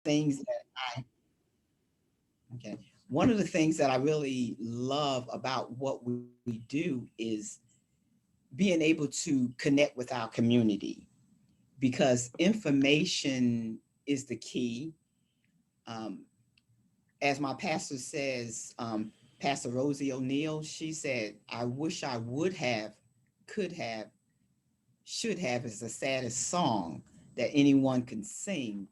things that I okay. One of the things that I really love about what we do is being able to connect with our community because information is the key. Um, as my pastor says, Pastor Rosie O'Neill, she said, I wish I would have, could have, should have is the saddest song that anyone can sing.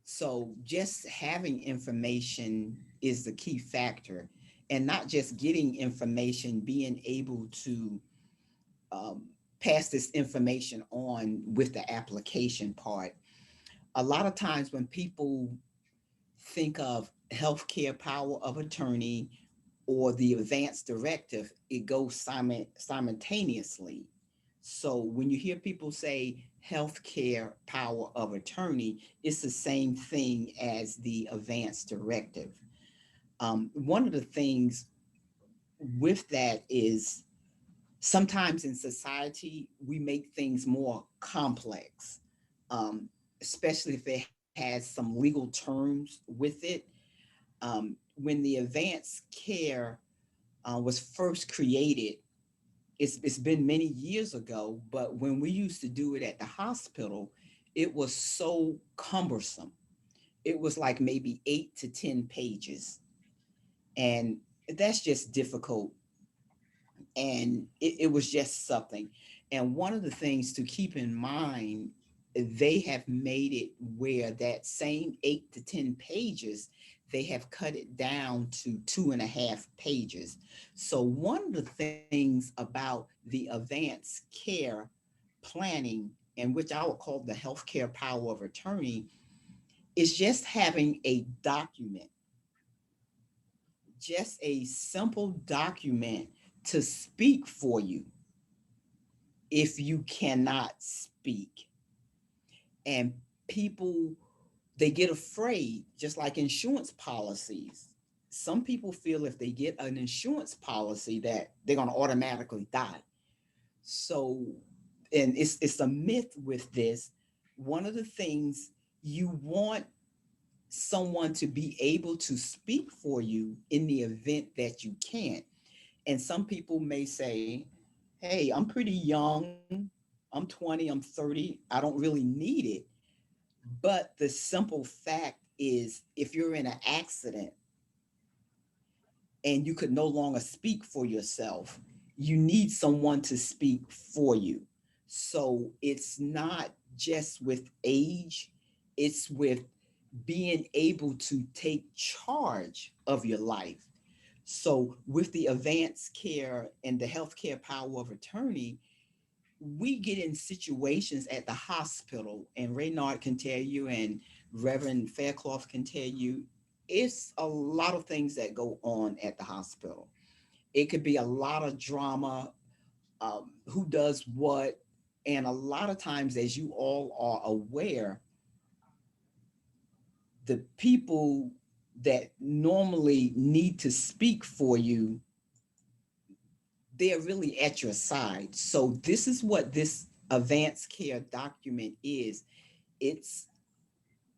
So just having information is the key factor, and not just getting information, being able to um, pass this information on with the application part. A lot of times when people think of healthcare power of attorney or the advance directive, it goes simultaneously. So when you hear people say healthcare power of attorney, it's the same thing as the advance directive. One of the things with that is sometimes in society we make things more complex, um, especially if it has some legal terms with it. When the advanced care was first created, it's been many years ago, but when we used to do it at the hospital, it was so cumbersome. It was like maybe 8 to 10 pages, and that's just difficult. And it was just something. And one of the things to keep in mind, they have made it where that same 8 to 10 pages, they have cut it down to 2.5 pages. So one of the things about the advanced care planning, and which I would call the healthcare power of attorney, is just having a document, just a simple document to speak for you if you cannot speak. And people, they get afraid, just like insurance policies. Some people feel if they get an insurance policy that they're going to automatically die. So, and it's a myth with this. One of the things, you want someone to be able to speak for you in the event that you can't. And some people may say, hey, I'm pretty young. I'm 20, I'm 30. I don't really need it. But the simple fact is, if you're in an accident and you could no longer speak for yourself, you need someone to speak for you. So it's not just with age, it's with being able to take charge of your life. So, with the advanced care and the healthcare power of attorney, we get in situations at the hospital, and Raynard can tell you, and Reverend Faircloth can tell you, it's a lot of things that go on at the hospital. It could be a lot of drama, who does what, and a lot of times, as you all are aware, the people that normally need to speak for you, they're really at your side. So this is what this advanced care document is. It's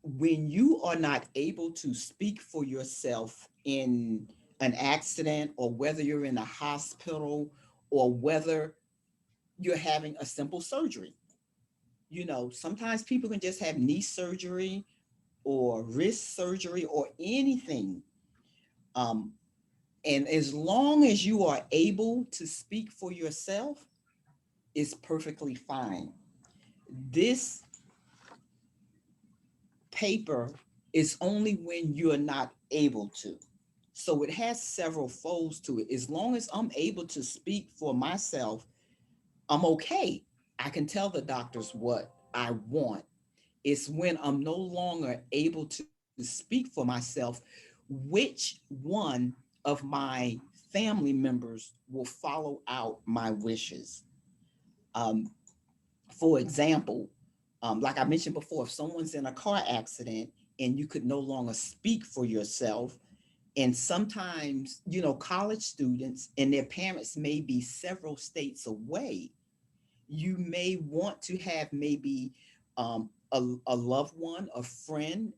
when you are not able to speak for yourself in an accident, or whether you're in a hospital, or whether you're having a simple surgery. Sometimes people can just have knee surgery or wrist surgery or anything. Um, and as long as you are able to speak for yourself, it's perfectly fine. This paper is only when you're not able to. So it has several folds to it. As long as I'm able to speak for myself, I'm okay. I can tell the doctors what I want. It's when I'm no longer able to speak for myself, which one of my family members will follow out my wishes. Um, for example, like I mentioned before, if someone's in a car accident and you could no longer speak for yourself, and sometimes, college students and their parents may be several states away, you may want to have maybe a loved one, a friend,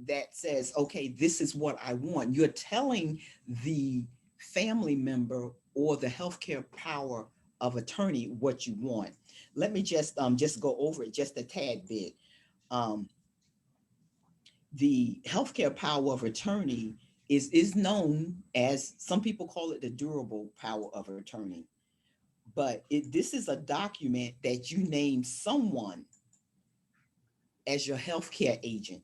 that says, okay, this is what I want. You're telling the family member or the healthcare power of attorney what you want. Let me just go over it just a tad bit. Um, the healthcare power of attorney is known as, some people call it the durable power of attorney, but this is a document that you name someone as your healthcare agent.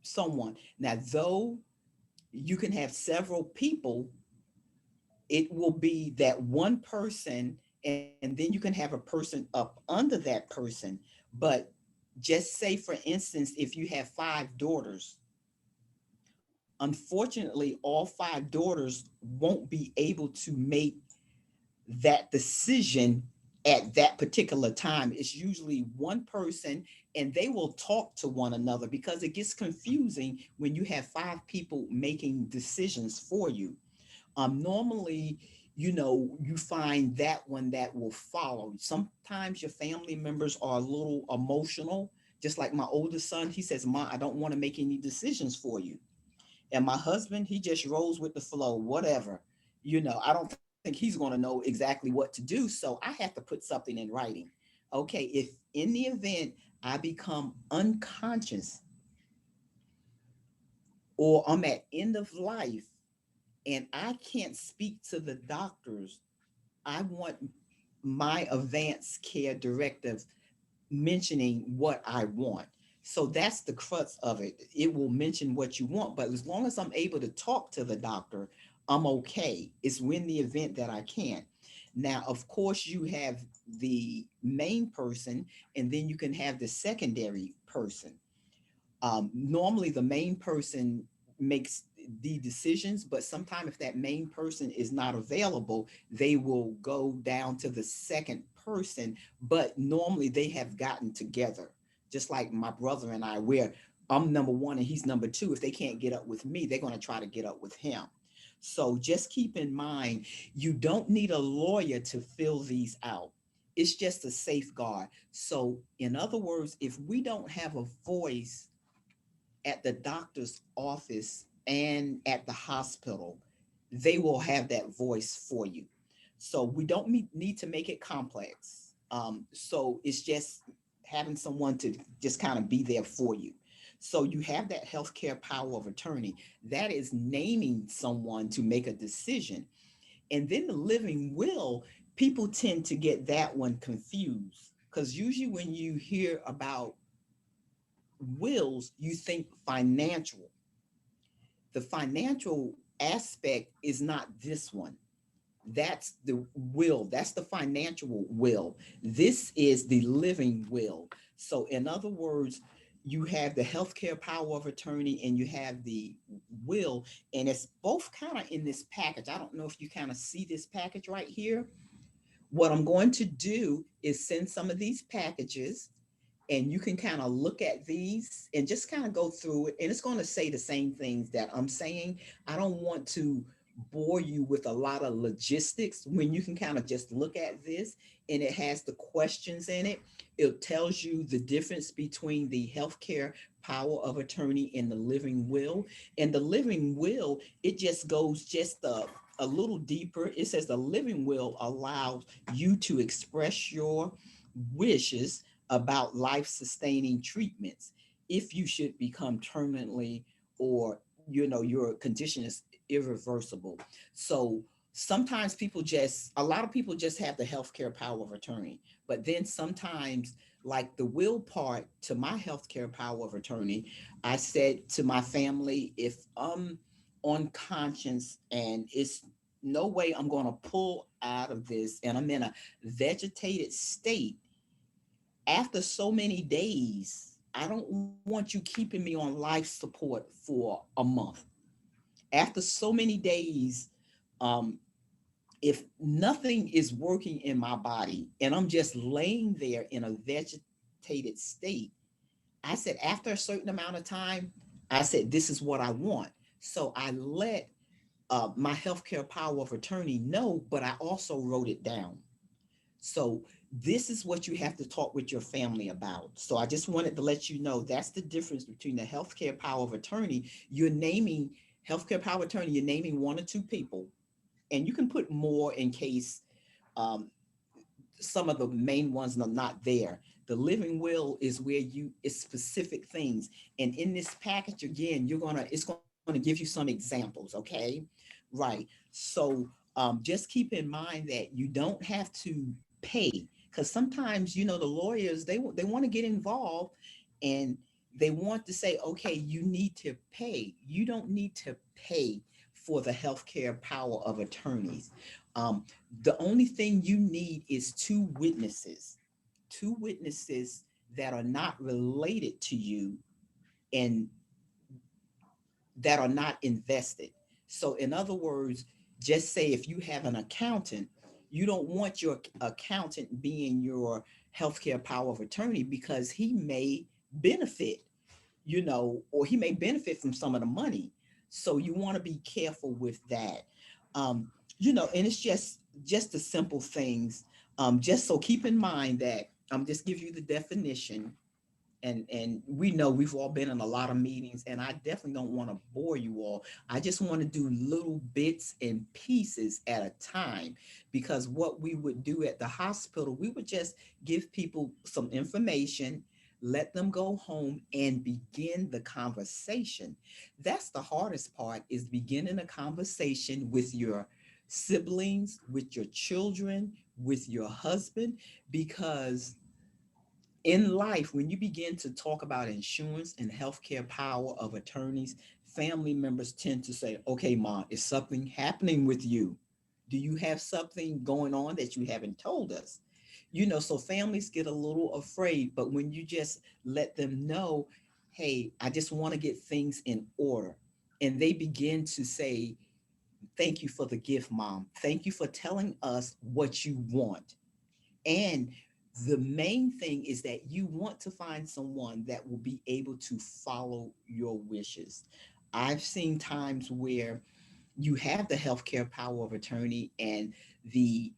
Someone. Now, though you can have several people, it will be that one person, and then you can have a person up under that person. But just say, for instance, if you have five daughters, unfortunately, all five daughters won't be able to make that decision at that particular time. It's usually one person, and they will talk to one another, because it gets confusing when you have five people making decisions for you. Normally, you find that one that will follow. Sometimes your family members are a little emotional, just like my oldest son. He says, "Ma, I don't want to make any decisions for you." And my husband, he just rolls with the flow, whatever. I don't think he's going to know exactly what to do. So I have to put something in writing. Okay, if in the event I become unconscious, or I'm at end of life, and I can't speak to the doctors, I want my advanced care directive mentioning what I want. So that's the crux of it. It will mention what you want, but as long as I'm able to talk to the doctor, I'm okay. It's when the event that I can't. Now, of course, you have the main person, and then you can have the secondary person. Normally, the main person makes the decisions, but sometimes if that main person is not available, they will go down to the second person. But normally they have gotten together, just like my brother and I, where I'm number one and he's number two. If they can't get up with me, they're going to try to get up with him. So just keep in mind, you don't need a lawyer to fill these out. It's just a safeguard. So, in other words, if we don't have a voice at the doctor's office and at the hospital, they will have that voice for you. So we don't need to make it complex. So it's just having someone to just kind of be there for you. So you have that healthcare power of attorney. That is naming someone to make a decision. And then the living will, people tend to get that one confused, because usually when you hear about wills, you think financial. The financial aspect is not this one. That's the will. That's the financial will. This is the living will. So, in other words, you have the healthcare power of attorney and you have the will, and it's both kind of in this package. I don't know if you kind of see this package right here. What I'm going to do is send some of these packages, and you can kind of look at these and just kind of go through it, and it's going to say the same things that I'm saying. I don't want to bore you with a lot of logistics when you can kind of just look at this, and it has the questions in it. It tells you the difference between the healthcare power of attorney and the living will. And the living will, it just goes just a little deeper. It says the living will allows you to express your wishes about life sustaining treatments if you should become terminally, or your condition is irreversible. So sometimes a lot of people just have the healthcare power of attorney, but then sometimes, like the will part to my healthcare power of attorney, I said to my family, if I'm on conscience and it's no way I'm going to pull out of this and I'm in a vegetated state after so many days, I don't want you keeping me on life support for a month. After so many days, um, if nothing is working in my body and I'm just laying there in a vegetated state, I said, after a certain amount of time, I said, this is what I want. So I let my healthcare power of attorney know, but I also wrote it down. So This is what you have to talk with your family about. So I just wanted to let you know that's the difference between the healthcare power of attorney. You're naming healthcare power of attorney, you're naming one or two people, and you can put more in case um, some of the main ones are not there. The living will is where you it's specific things. And in this package, again, it's gonna give you some examples, okay? Right. So just keep in mind that you don't have to pay, because sometimes the lawyers they want to get involved, and they want to say, okay, you need to pay. You don't need to pay for the healthcare power of attorneys. Um, the only thing you need is two witnesses that are not related to you and that are not invested. So, in other words, just say if you have an accountant, you don't want your accountant being your healthcare power of attorney, because he may benefit, or he may benefit from some of the money. So you want to be careful with that. And it's just the simple things. Just so keep in mind that just give you the definition, and we know we've all been in a lot of meetings, and I definitely don't want to bore you all. I just want to do little bits and pieces at a time, because what we would do at the hospital, we would just give people some information, let them go home and begin the conversation. That's the hardest part, is beginning a conversation with your siblings, with your children, with your husband, because in life, when you begin to talk about insurance and healthcare power of attorneys, family members tend to say, okay, mom, is something happening with you? Do you have something going on that you haven't told us? So families get a little afraid, but when you just let them know, hey, I just want to get things in order. And they begin to say, thank you for the gift, mom. Thank you for telling us what you want. And the main thing is that you want to find someone that will be able to follow your wishes. I've seen times where you have the healthcare power of attorney, and the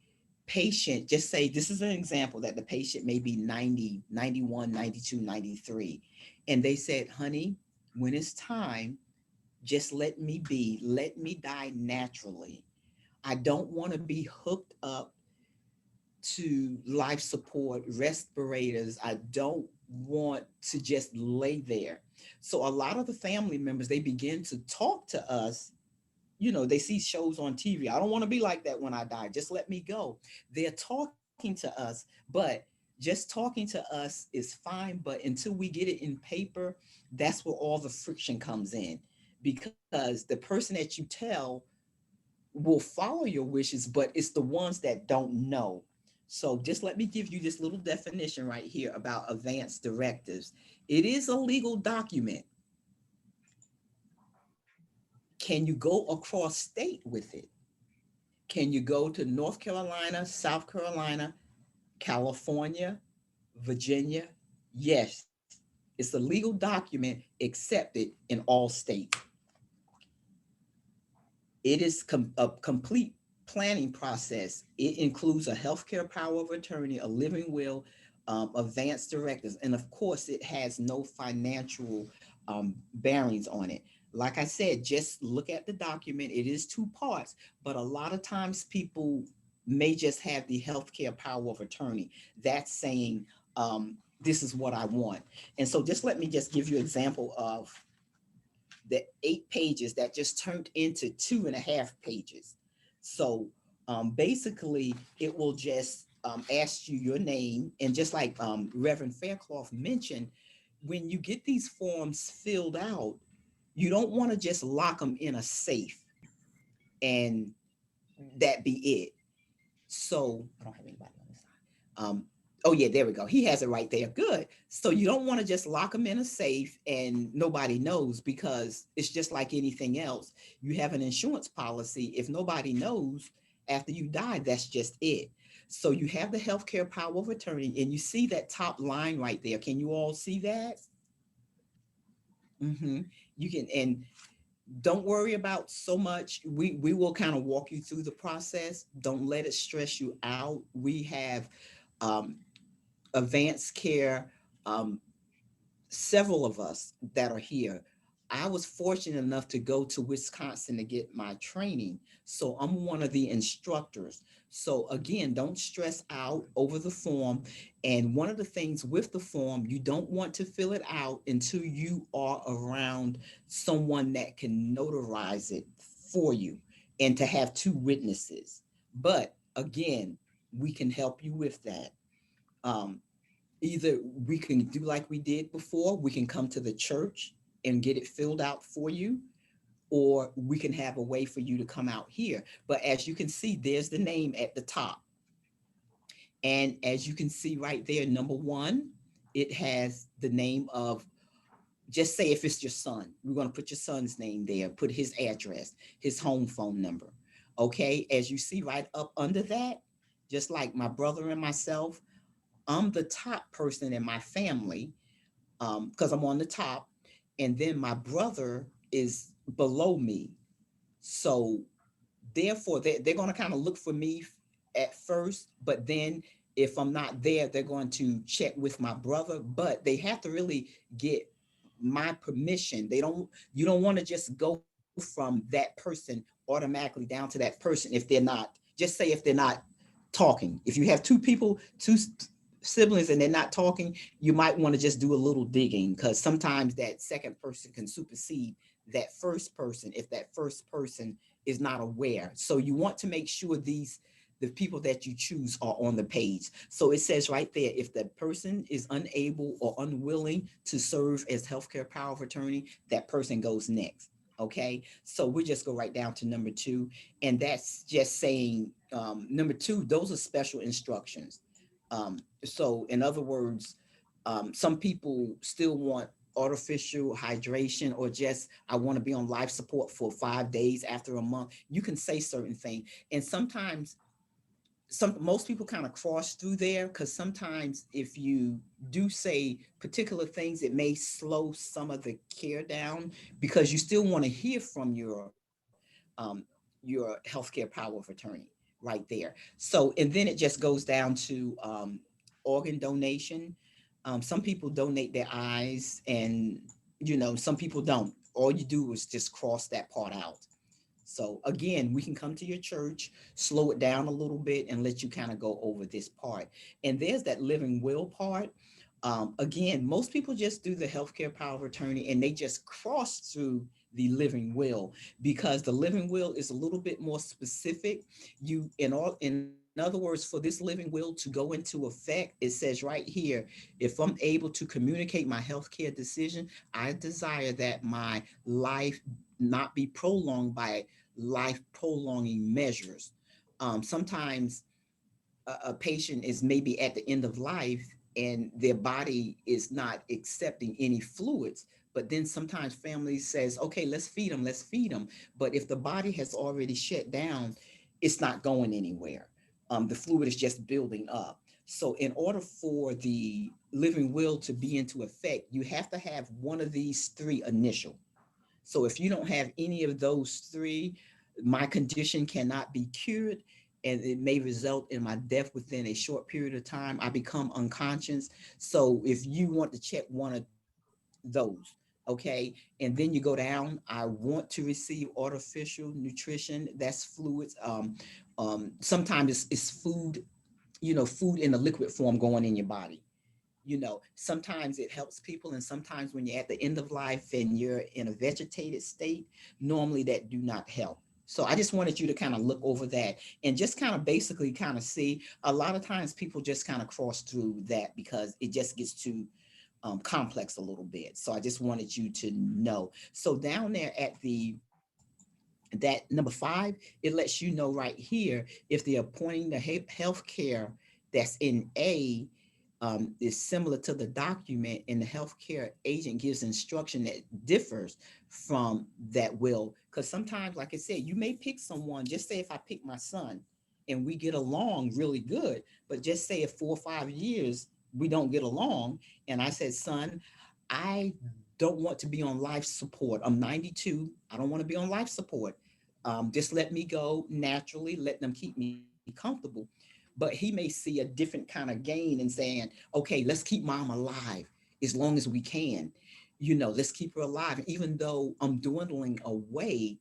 patient, just say this is an example, that the patient may be 90, 91, 92, 93, and they said, honey, when it's time, just let me die naturally. I don't want to be hooked up to life support, respirators. I don't want to just lay there. So a lot of the family members, they begin to talk to us. They see shows on TV. I don't want to be like that when I die. Just let me go. They're talking to us, but just talking to us is fine. But until we get it in paper, that's where all the friction comes in, because the person that you tell will follow your wishes, but it's the ones that don't know. So just let me give you this little definition right here about advance directives. It is a legal document. Can you go across state with it? Can you go to North Carolina, South Carolina, California, Virginia? Yes, it's a legal document accepted in all states. It is a complete planning process. It includes a healthcare power of attorney, a living will, advance directives, and of course, it has no financial bearings on it. Like I said, just look at the document. It is two parts, but a lot of times people may just have the healthcare power of attorney. That's saying, this is what I want. And so just let me just give you an example of the 8 pages that just turned into 2.5 pages. So basically, it will just ask you your name. And just like Reverend Faircloth mentioned, when you get these forms filled out, you don't want to just lock them in a safe and that be it. So I don't have anybody on this side. Oh yeah, there we go. He has it right there. Good. So you don't want to just lock them in a safe and nobody knows, because it's just like anything else. You have an insurance policy. If nobody knows after you die, that's just it. So you have the healthcare power of attorney, and you see that top line right there. Can you all see that? Mm-hmm. You can, and don't worry about so much. We will kind of walk you through the process. Don't let it stress you out. We have um, advanced care, um, several of us that are here. I was fortunate enough to go to Wisconsin to get my training. So I'm one of the instructors. So again, don't stress out over the form. And one of the things with the form, you don't want to fill it out until you are around someone that can notarize it for you and to have two witnesses. But again, we can help you with that. Um, Either we can do like we did before, we can come to the church and get it filled out for you, or we can have a way for you to come out here. But as you can see, there's the name at the top. And as you can see right there, number one, it has the name of, just say if it's your son, we're going to put your son's name there, put his address, his home phone number. Okay. As you see right up under that, just like my brother and myself, I'm the top person in my family because I'm on the top, and then my brother is below me. So therefore, they're going to kind of look for me at first, but then if I'm not there, they're going to check with my brother. But they have to really get my permission. They don't. You don't want to just go from that person automatically down to that person if they're not. Just say if they're not talking. If you have two people, siblings, and they're not talking, you might want to just do a little digging because sometimes that second person can supersede that first person if that first person is not aware. So you want to make sure the people that you choose are on the page. So it says right there, if the person is unable or unwilling to serve as healthcare power of attorney, that person goes next. Okay, so we just go right down to number two, and that's just saying number two, those are special instructions. So in other words, some people still want artificial hydration or just I want to be on life support for 5 days after a month. You can say certain things, and sometimes some most people kind of cross through there because sometimes if you do say particular things, it may slow some of the care down because you still want to hear from your healthcare power of attorney right there. So and then it just goes down to organ donation. Some people donate their eyes, and some people don't. All you do is just cross that part out. So again, we can come to your church, slow it down a little bit, and let you kind of go over this part. And there's that living will part. Again, most people just do the healthcare power of attorney and they just cross through the living will because the living will is a little bit more specific. In other words, for this living will to go into effect, it says right here, if I'm able to communicate my healthcare decision, I desire that my life not be prolonged by life prolonging measures. Sometimes a patient is maybe at the end of life and their body is not accepting any fluids, but then sometimes family says, okay, let's feed them, but if the body has already shut down, it's not going anywhere. The fluid is just building up. So in order for the living will to be into effect, you have to have one of these three initial. So if you don't have any of those three, my condition cannot be cured, and it may result in my death within a short period of time. I become unconscious. So if you want to check one of those, okay, and then you go down, I want to receive artificial nutrition. That's fluids. Sometimes it's food, food in a liquid form going in your body. Sometimes it helps people, and sometimes when you're at the end of life and you're in a vegetated state, normally that do not help. So I just wanted you to kind of look over that and just kind of basically kind of see. A lot of times people just kind of cross through that because it just gets too complex a little bit. So I just wanted you to know. So down there at that number 5, it lets you know right here if they're appointing the health care that's in A is similar to the document, and the healthcare agent gives instruction that differs from that will. Because sometimes, like I said, you may pick someone, just say if I pick my son and we get along really good, but just say if 4 or 5 years we don't get along, and I said, son, I don't want to be on life support. I'm 92. I don't want to be on life support. Just let me go naturally, let them keep me comfortable. but he may see a different kind of gain in saying, okay, let's keep mom alive as long as we can. Let's keep her alive. Even though I'm dwindling away,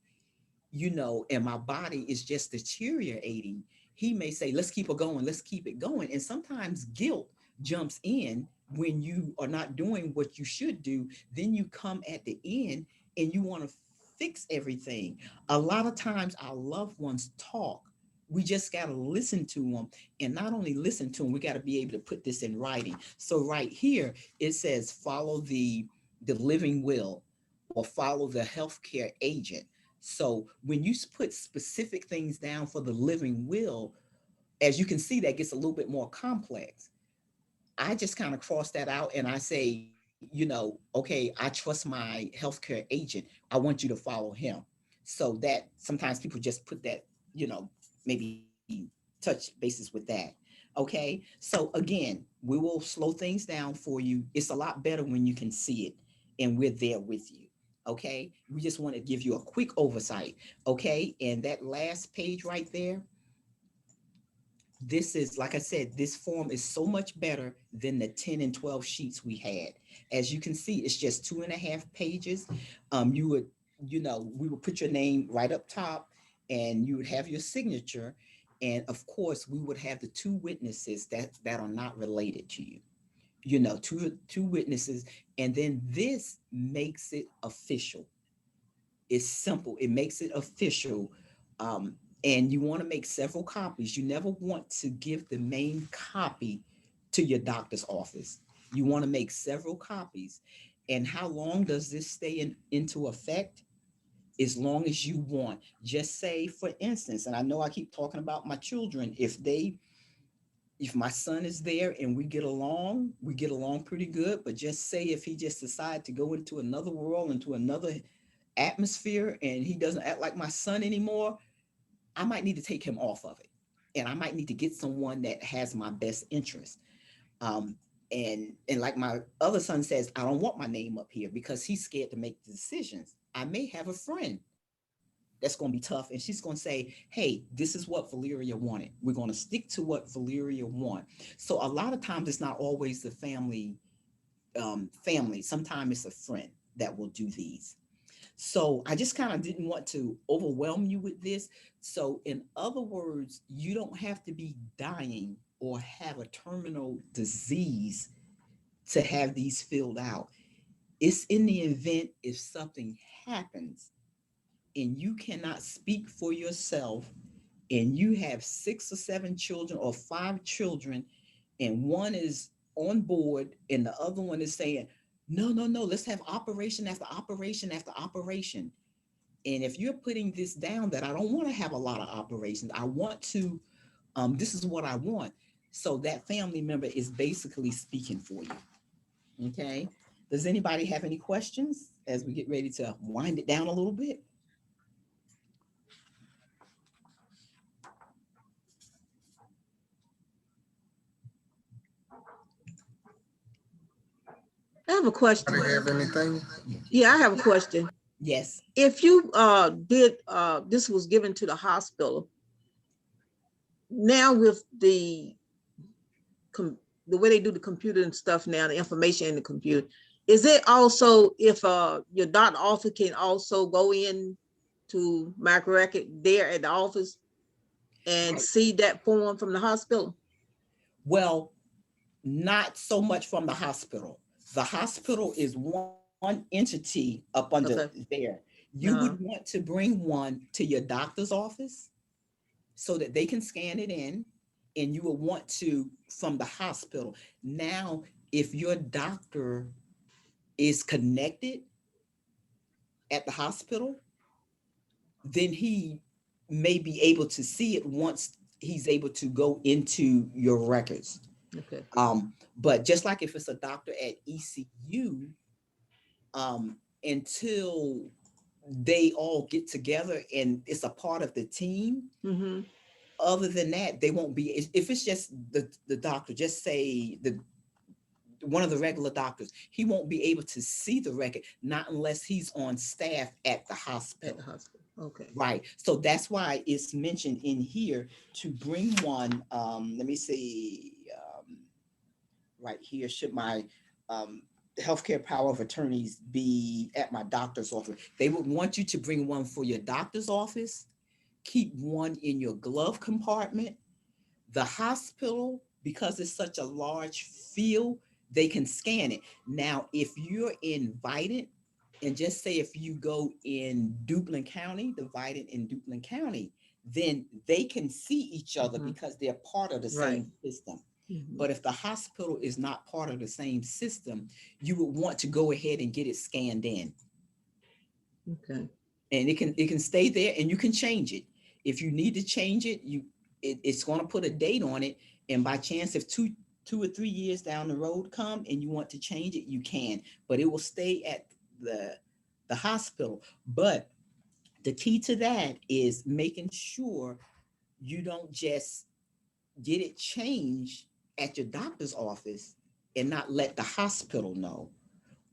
and my body is just deteriorating, he may say, let's keep it going, let's keep it going. And sometimes guilt jumps in when you are not doing what you should do. Then you come at the end and you want to fix everything. A lot of times our loved ones talk. We just got to listen to them, and not only listen to them, we got to be able to put this in writing. So right here, it says, follow the living will, or follow the healthcare agent. So when you put specific things down for the living will, as you can see, that gets a little bit more complex. I just kind of cross that out and I say, okay, I trust my healthcare agent. I want you to follow him. So that sometimes people just put that, maybe touch bases with that. Okay. So again, we will slow things down for you. It's a lot better when you can see it and we're there with you. Okay. We just want to give you a quick oversight. Okay. And that last page right there, this is, like I said, this form is so much better than the 10 and 12 sheets we had. As you can see, it's just 2.5 pages. You would, we would put your name right up top, and you would have your signature. And of course, we would have the two witnesses that are not related to you. Two witnesses. And then this makes it official. It's simple. It makes it official. Um, and you want to make several copies. You never want to give the main copy to your doctor's office. You want to make several copies. And how long does this stay into effect? As long as you want. Just say, for instance, and I know I keep talking about my children, if my son is there and we get along pretty good. But just say if he just decided to go into another world, into another atmosphere, and he doesn't act like my son anymore, I might need to take him off of it. And I might need to get someone that has my best interest. Um, and like my other son says, I don't want my name up here because he's scared to make the decisions. I may have a friend that's going to be tough, and she's going to say, hey, this is what Valeria wanted. We're going to stick to what Valeria want. So a lot of times it's not always the family. Sometimes it's a friend that will do these. So I just kind of didn't want to overwhelm you with this. So in other words, you don't have to be dying or have a terminal disease to have these filled out. It's in the event if something happens and you cannot speak for yourself, and you have 6 or 7 children or 5 children, and one is on board and the other one is saying, no, no, no, let's have operation after operation after operation. And if you're putting this down that I don't want to have a lot of operations, I want to, this is what I want. So that family member is basically speaking for you. Okay. Does anybody have any questions as we get ready to wind it down a little bit? I have a question. Anybody have anything? Yeah, I have a question. Yes. If you did this was given to the hospital, now with the way they do the computer and stuff now, the information in the computer, is it also if your doctor office can also go in to my record there at the office and Right. see that form from the hospital? Well, not so much from the hospital. The hospital is one entity up under Okay. there. You would Uh-huh. want to bring one to your doctor's office so that they can scan it in, and you would want to from the hospital. Now, if your doctor is connected at the hospital, then he may be able to see it once he's able to go into your records. Okay. But just like if it's a doctor at ECU, until they all get together and it's a part of the team, Mm-hmm. other than that, they won't be. If it's just the doctor, just say the one of the regular doctors, he won't be able to see the record, not unless he's on staff at the At the hospital. hospital. Okay. Right. So that's why it's mentioned in here to bring one. Let me see. Right here, should my um, healthcare power of attorneys be at my doctor's office? They would want you to bring one for your doctor's office, keep one in your glove compartment. The hospital, because it's such a large field, they can scan it. Now, if you're invited, and just say if you go in Duplin County, divided in Duplin County, then they can see each other Mhm. because they're part of the Right. same system. Mhm. But if the hospital is not part of the same system, you would want to go ahead and get it scanned in. Okay. And it can stay there and you can change it. If you need to change it, it's going to put a date on it. And by chance, if two or 3 years down the road come and you want to change it, you can. But it will stay at the hospital. But the key to that is making sure you don't just get it changed at your doctor's office and not let the hospital know,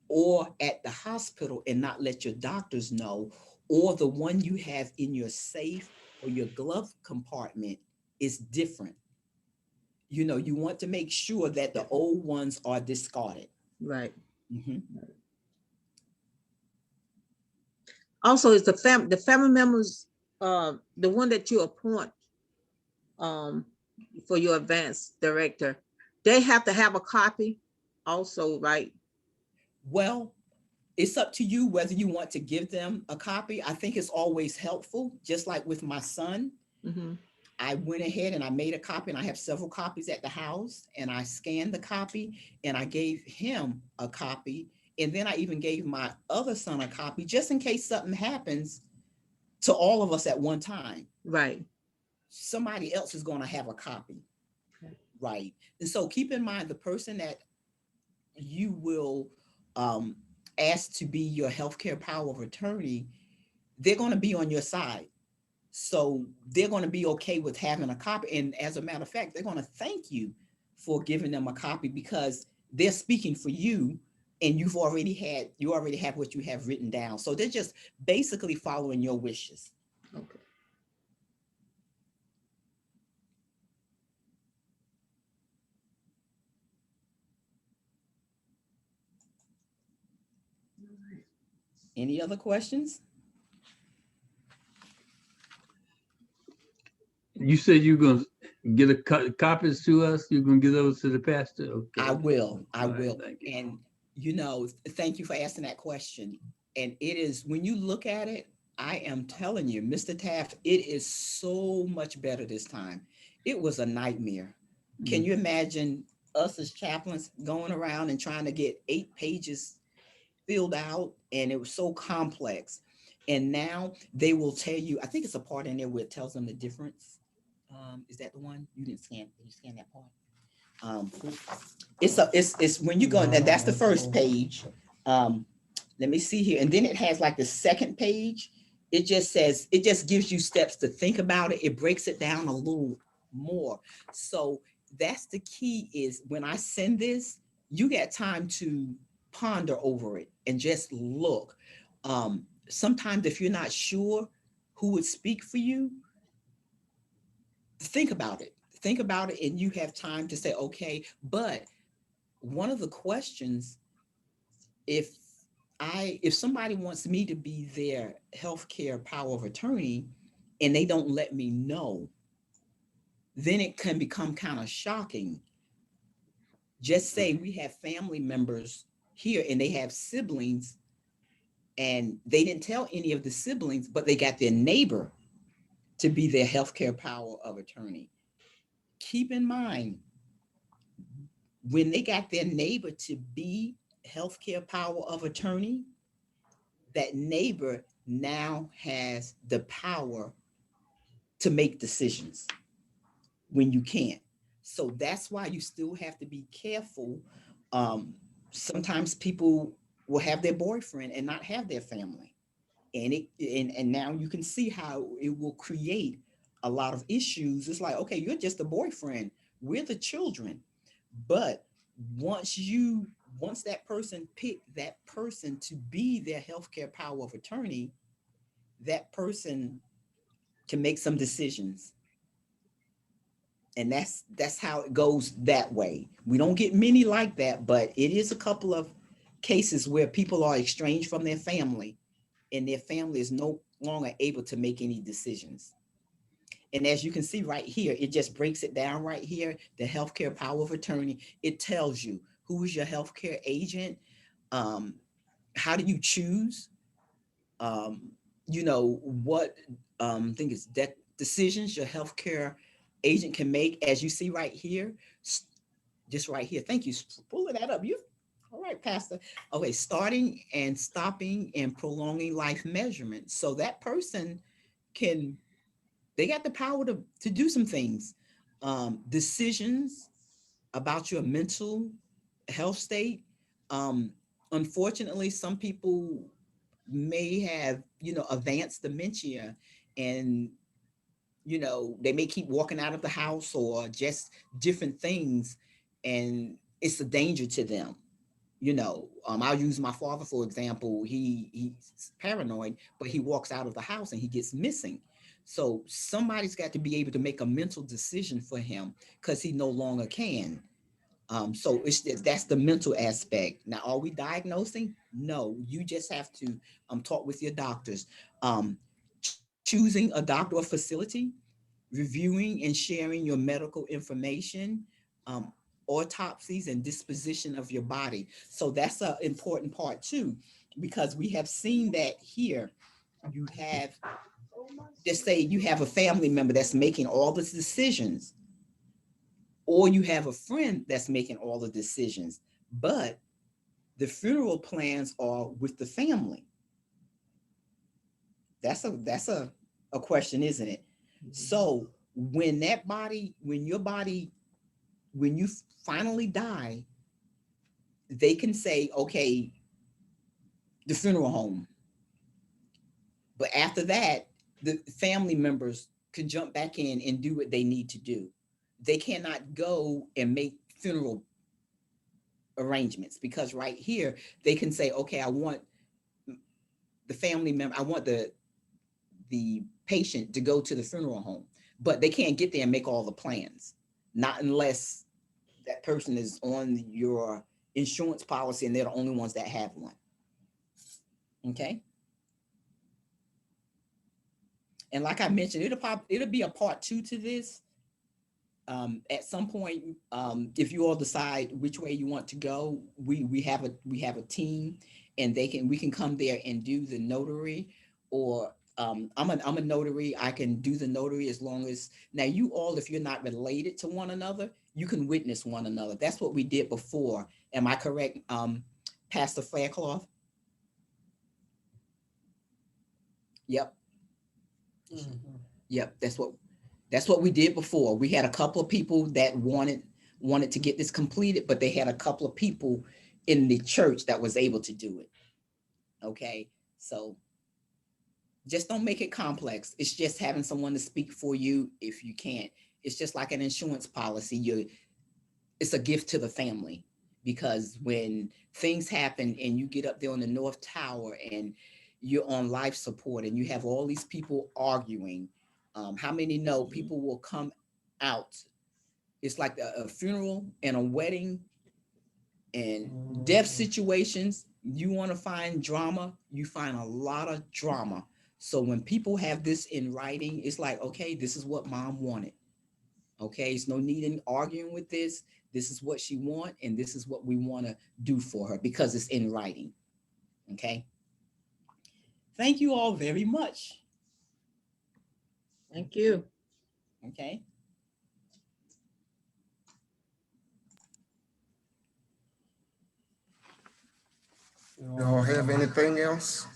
or at the hospital and not let your doctors know, or the one you have in your safe or your glove compartment is different. You want to make sure that the old ones are discarded. Right. Mhm. Also, is the family members, the one that you appoint, um, for your advanced director, they have to have a copy also, right? Well, it's up to you whether you want to give them a copy. I think it's always helpful, just like with my son. Mm-hmm. I went ahead and I made a copy, and I have several copies at the house, and I scanned the copy and I gave him a copy. And then I even gave my other son a copy just in case something happens to all of us at one time. Right. Somebody else is going to have a copy, Okay. right? And so keep in mind the person that you will um, ask to be your healthcare power of attorney, they're going to be on your side. So they're going to be okay with having a copy. And as a matter of fact, they're going to thank you for giving them a copy because they're speaking for you, and you already have what you have written down. So they're just basically following your wishes. Okay. Any other questions? You said you're gonna get copies to us. You're gonna give those to the pastor. I Okay. will. I All right. will. Thank you. And thank you for asking that question. And it is, when you look at it, I am telling you, Mr. Taft, it is so much better this time. It was a nightmare. Can you imagine us as chaplains going around and trying to get 8 pages filled out? And it was so complex. And now they will tell you, I think it's a part in there where it tells them the difference. Is that the one? Did you scan that part? Um, it's when you go, and that's the first page. Um, Let me see here. And then it has like the second page. It just gives you steps to think about it. It breaks it down a little more. So that's the key, is when I send this, you get time to ponder over it and just look. Sometimes if you're not sure who would speak for you, think about it. Think about it, and you have time to say, okay. But one of the questions, if if somebody wants me to be their healthcare power of attorney and they don't let me know, then it can become kind of shocking. Just say we have family members here and they have siblings, and they didn't tell any of the siblings, but they got their neighbor to be their healthcare power of attorney. Keep in mind, when they got their neighbor to be healthcare power of attorney, that neighbor now has the power to make decisions when you can't. So that's why you still have to be careful. Um, Sometimes people will have their boyfriend and not have their family. And now you can see how it will create a lot of issues. It's like, okay, you're just a boyfriend. We're the children. But once you once that person picked that person to be their healthcare power of attorney, that person to make some decisions. And that's how it goes that way. We don't get many like that, but it is a couple of cases where people are estranged from their family and their family is no longer able to make any decisions. And as you can see right here, it just breaks it down right here. The healthcare power of attorney, it tells you who is your healthcare agent, um, how do you choose, um, what thing is that decisions your healthcare agent can make, as you see right here, just right here. Thank you for pulling that up. You all right, Pastor? Okay, starting and stopping and prolonging life measurement. So that person can, they got the power to do some things. Decisions about your mental health state. Um, Unfortunately, some people may have, advanced dementia, and, they may keep walking out of the house or just different things. And it's a danger to them. I'll use my father, for example. He's paranoid, but he walks out of the house and he gets missing. So somebody's got to be able to make a mental decision for him because he no longer can. So that's the mental aspect. Now, are we diagnosing? No, you just have to talk with your doctors. Choosing a doctor or facility, reviewing and sharing your medical information, um, autopsies and disposition of your body. So that's an important part too, because we have seen that here. You have, just say you have a family member that's making all the decisions, or you have a friend that's making all the decisions, but the funeral plans are with the family. That's a question, isn't it? So when you finally die, they can say, okay, the funeral home. But after that, the family members can jump back in and do what they need to do. They cannot go and make funeral arrangements, because right here they can say, okay, I want the family member, I want the patient to go to the funeral home, but they can't get there and make all the plans, not unless that person is on your insurance policy and they're the only ones that have one. Okay. And like I mentioned, it'll be a part 2 to this. At some point, if you all decide which way you want to go, we have a team, and we can come there and do the notary, or I'm a notary. I can do the notary as long as, now you all, if you're not related to one another, you can witness one another. That's what we did before. Am I correct, Pastor Faircloth? Yep. Mm-hmm. Yep, that's what we did before. We had a couple of people that wanted to get this completed, but they had a couple of people in the church that was able to do it. Okay, so just don't make it complex. It's just having someone to speak for you if you can't. It's just like an insurance policy. It's a gift to the family, because when things happen and you get up there on the North Tower and you're on life support and you have all these people arguing, how many know people will come out? It's like a funeral and a wedding and death situations. You want to find drama, you find a lot of drama. So when people have this in writing, it's like, okay, this is what mom wanted. Okay, it's no need in arguing with this. This is what she want, and this is what we want to do for her, because it's in writing. Okay. Thank you all very much. Thank you. Okay. Y'all have anything else?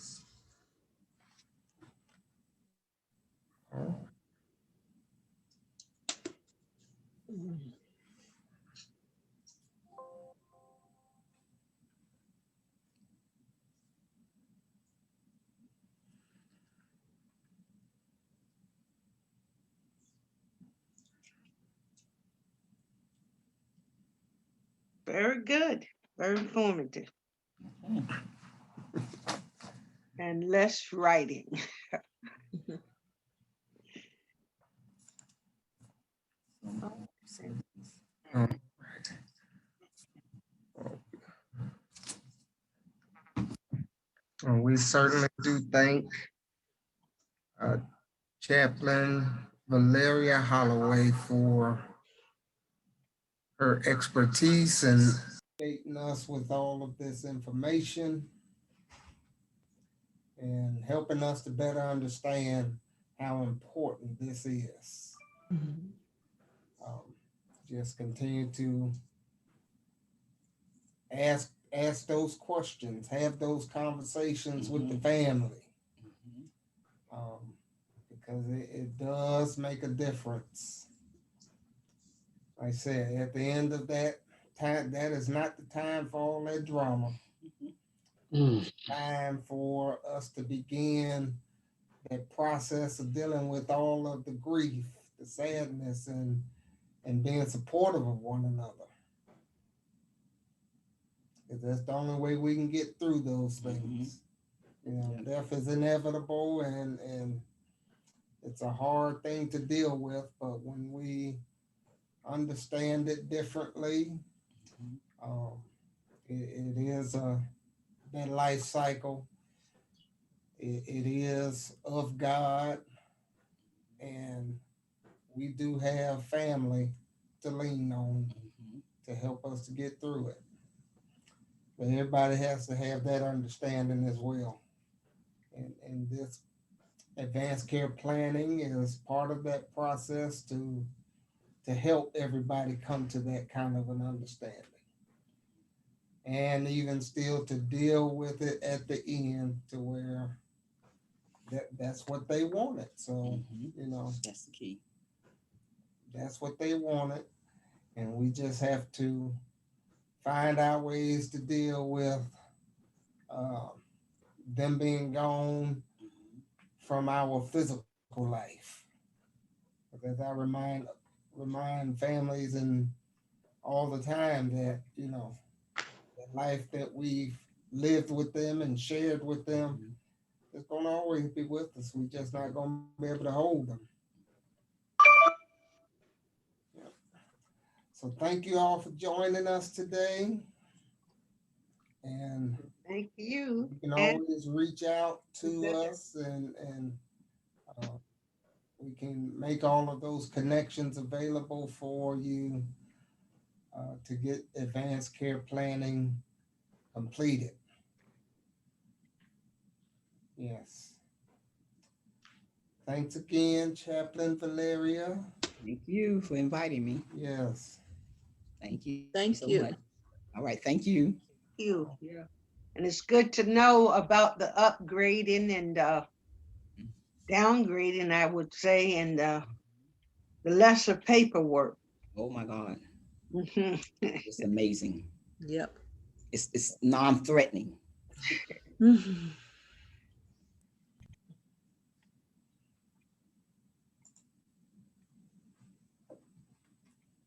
Very good. Very informative. Hmm. And less writing. Um, and we certainly do thank Chaplain Veleria Holloway for her expertise and updating us with all of this information and helping us to better understand how important this is. Just continue to ask those questions, have those conversations with the family. Because it does make a difference. Like I said, at the end of that time, that is not the time for all that drama. Time for us to begin that process of dealing with all of the grief, the sadness, and being supportive of one another. Because that's the only way we can get through those things. You know, death is inevitable and it's a hard thing to deal with, but when we understand it differently, it is that life cycle. It is of God, and we do have family to lean on to help us to get through it. But everybody has to have that understanding as well. And this advanced care planning is part of that process to help everybody come to that kind of an understanding. And even still to deal with it at the end to where that's what they wanted. So, you know, That's the key. That's what they wanted. And we just have to find our ways to deal with them being gone from our physical life. Because I remind families and all the time that, you know, the life that we've lived with them and shared with them is going to always be with us. We're just not going to be able to hold them. Yeah. So thank you all for joining us today. And Thank you. you can always reach out to us and we can make all of those connections available for you to get advanced care planning completed. Yes. Thanks again, Chaplain Veleria. Thank you for inviting me. Yes. Thank you. Thank so you. much. All right. Thank you. You. Yeah. And it's good to know about the upgrading and downgrading, I would say, and the lesser paperwork. Oh my God. It's amazing. Yep. It's non-threatening.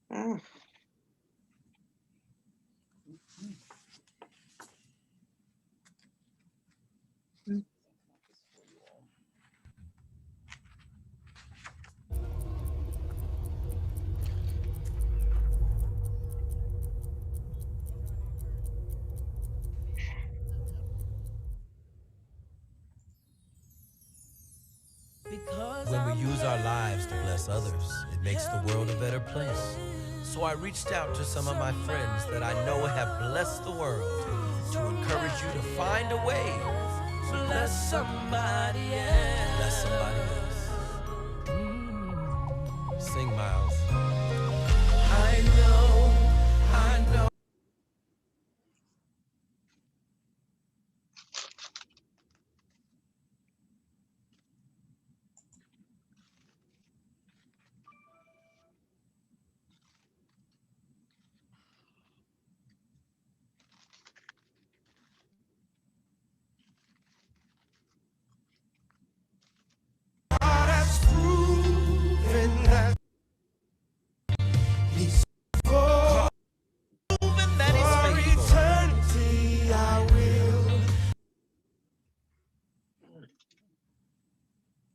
Ah. When we use our lives to bless others, it makes the world a better place. So I reached out to some of my friends that I know have blessed the world to encourage you to find a way to bless somebody else. Bless somebody else. Sing, Miles. I know.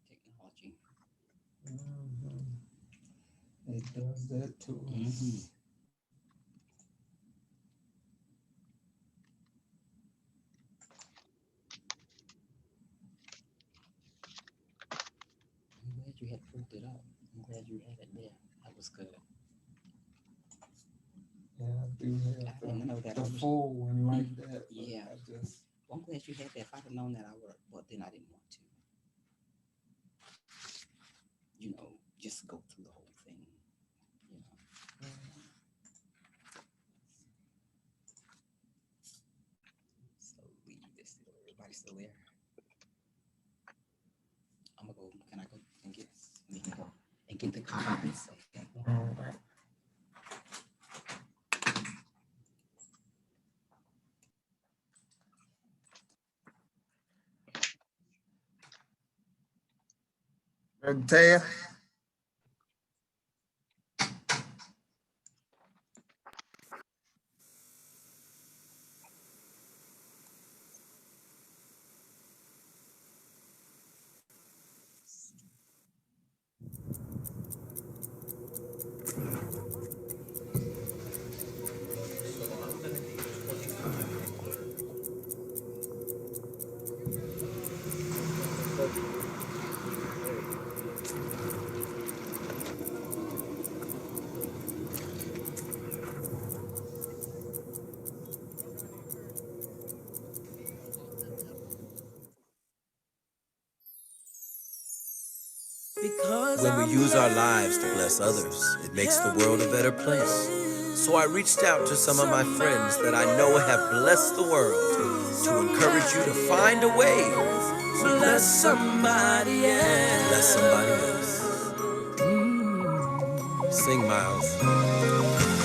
Technology. It does that to us. Mhm. I'm glad you had pulled it up. I'm glad you had it there. That was good. Yeah, I do I have didn't know that. the I was, full one like that. but Yeah. I just, well, I'm glad you had that. If I'd have known that, I would. Well, then I didn't want to. You know, just go through the whole thing. You know. So leave this. Everybody still there? I'm gonna go. Can I go and get? We can go and get the copies. Okay. all right. Taya? When we use our lives to bless others, it makes the world a better place. So I reached out to some of my friends that I know have blessed the world to encourage you to find a way to bless somebody else. Bless somebody else. Sing, Miles.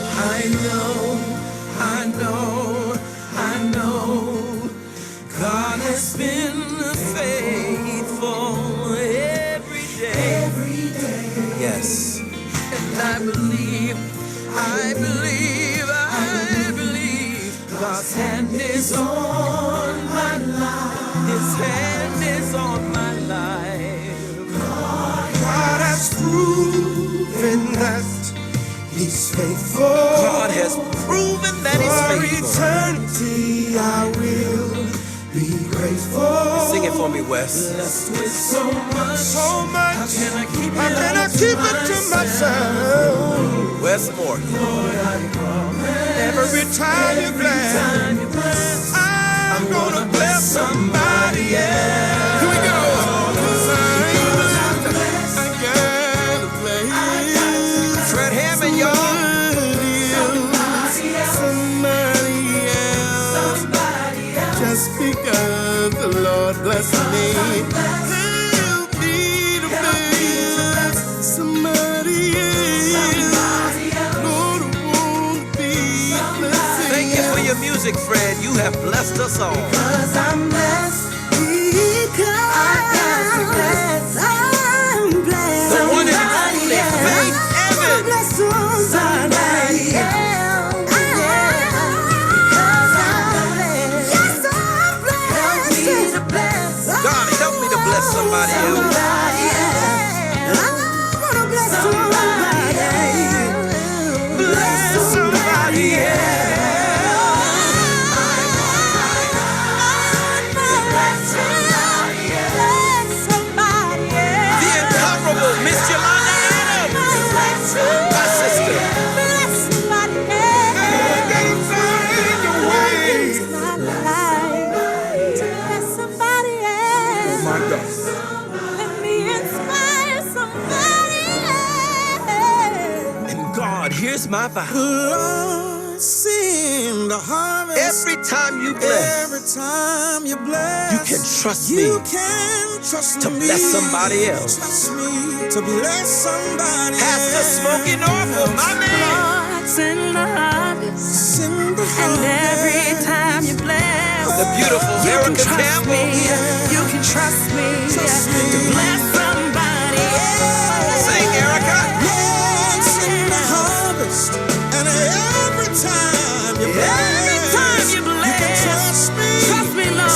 I know, God has been faithful every day. Yes. And I believe God's hand is on my life. His hand is on my life. God has proven that He's faithful. God has proven that He's faithful. For eternity I will be grateful. Sing it for me, Wes. Blessed with so much. How can I keep it to myself? Wes Moore. Every time you bless, I'm gonna bless somebody else. Here we go. I gotta bless. Fred Hammond, y'all. Somebody else. Just because the Lord bless me, help me to bless somebody else. Lord, I wanna be blessed. Thank you for your music, Fred. You have blessed us all. Because I'm blessed. Because I'm blessed. The one and only Faith Evans. Somebody else. God, help me to bless somebody else. Bless somebody else. The incomparable Miss Yolanda Adams, my sister. Oh my God. And God, here's my vow. Lord, sing the harvest. Every time you bless, you can trust me to bless somebody else. Trust me to bless somebody else. Pastor Smokey Norfolk, my man. Send the harvest, and every time you bless, The beautiful Erica Campbell. you can trust me to bless somebody else. Sing, Erica. Send the harvest, And every time you every time you bless, trust me, Lord,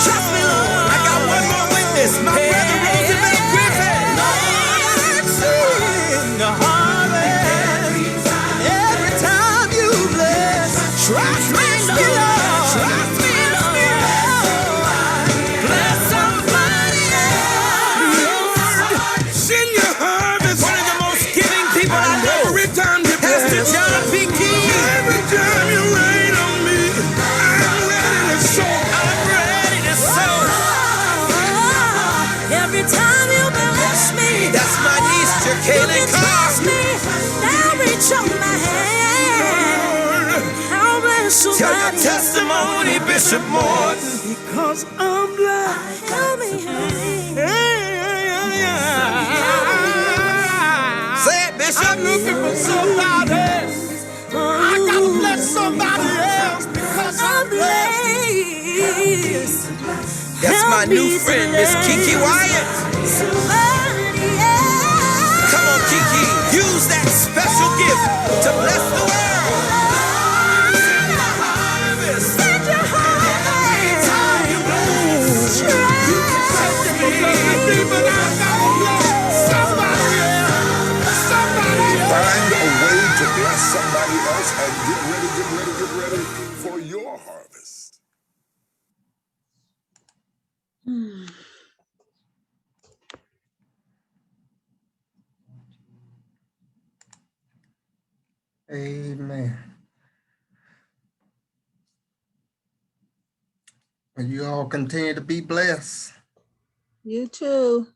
trust me, Lord. I got one more witness, my brother Roosevelt Griffin. Lord, send the harvest. time you bless me. That's my niece, Chaplain Carr. Now reach on my hand. I'll bless Tell your somebody. testimony, Bishop Morton. Because I'm blessed. Help me. Say it, Bishop. I'm looking for somebody. I gotta bless somebody else because I'm blessed. That's my new friend, Miss Kiki Wyatt. Somebody else. Come on, Kiki. Use that special gift to bless the world. Send your heart. Find a way to bless somebody else and get ready for your harvest. Amen. And you all continue to be blessed. You too.